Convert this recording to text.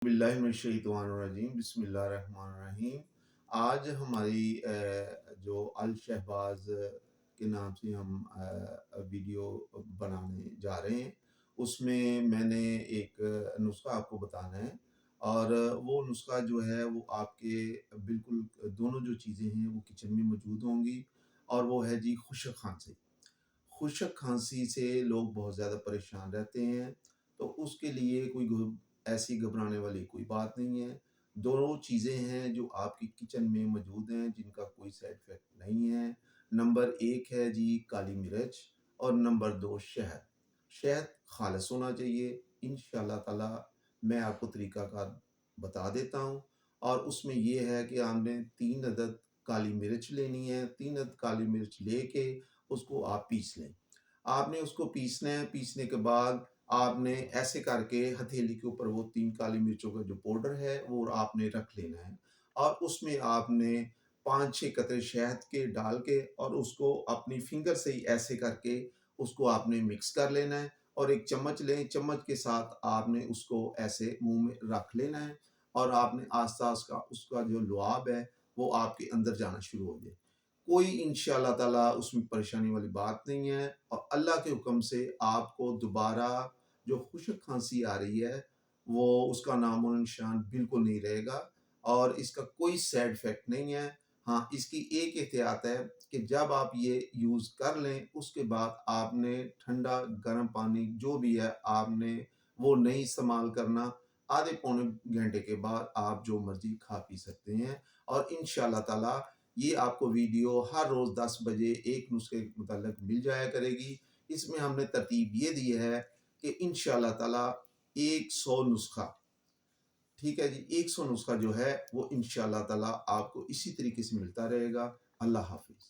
باللہ من الشیطان الرجیم، بسم اللہ الرحمن الرحیم۔ آج ہماری جو الشہباز کے نام سے ہم ویڈیو بنانے جا رہے ہیں، اس میں نے ایک نسخہ آپ کو بتانا ہے، اور وہ نسخہ جو ہے وہ آپ کے بالکل دونوں جو چیزیں ہیں وہ کچن میں موجود ہوں گی، اور وہ ہے جی خشک کھانسی۔ خشک کھانسی سے لوگ بہت زیادہ پریشان رہتے ہیں، تو اس کے لیے کوئی ایسی گھبرانے والی کوئی بات نہیں ہے۔ دونوں چیزیں ہیں جو آپ کی کچن میں موجود ہیں، جن کا کوئی سائیڈ افیکٹ نہیں ہے۔ نمبر 1 ہے جی کالی مرچ، اور نمبر 2 شہد۔ شہد خالص ہونا چاہیے۔ انشاءاللہ تعالی میں آپ کو طریقہ کار بتا دیتا ہوں، اور اس میں یہ ہے کہ آپ نے 3 عدد کالی مرچ لینی ہے۔ 3 عدد کالی مرچ لے کے اس کو آپ پیس لیں۔ آپ نے اس کو پیسنا ہے۔ پیسنے کے بعد آپ نے ایسے کر کے ہتھیلی کے اوپر وہ 3 کالی مرچوں کا جو پاؤڈر ہے وہ آپ نے رکھ لینا ہے، اور اس میں آپ نے 5-6 قطرے شہد کے ڈال کے، اور اس کو اپنی فنگر سے ہی ایسے کر کے اس کو آپ نے مکس کر لینا ہے، اور ایک چمچ لیں۔ چمچ کے ساتھ آپ نے اس کو ایسے منہ میں رکھ لینا ہے، اور آپ نے آہستہ آہستہ اس کا جو لعاب ہے وہ آپ کے اندر جانا شروع ہو جائے۔ کوئی انشاءاللہ تعالیٰ اس میں پریشانی والی بات نہیں ہے، اور اللہ کے حکم سے آپ کو دوبارہ جو خشک کھانسی آ رہی ہے وہ اس کا نام و نشان بالکل نہیں رہے گا، اور اس کا کوئی سائیڈ افیکٹ نہیں ہے۔ ہاں، اس کی ایک احتیاط ہے کہ جب آپ یہ یوز کر لیں اس کے بعد آپ نے ٹھنڈا گرم پانی جو بھی ہے آپ نے وہ نہیں استعمال کرنا۔ آدھے پونے گھنٹے کے بعد آپ جو مرضی کھا پی سکتے ہیں، اور انشاءاللہ تعالی یہ آپ کو ویڈیو ہر روز 10 بجے ایک نسخے کے متعلق مل جایا کرے گی۔ اس میں ہم نے ترتیب یہ دی ہے کہ انشاءاللہ تعالی 100 نسخہ، ٹھیک ہے جی، 100 نسخہ جو ہے وہ انشاءاللہ تعالی آپ کو اسی طریقے سے ملتا رہے گا۔ اللہ حافظ۔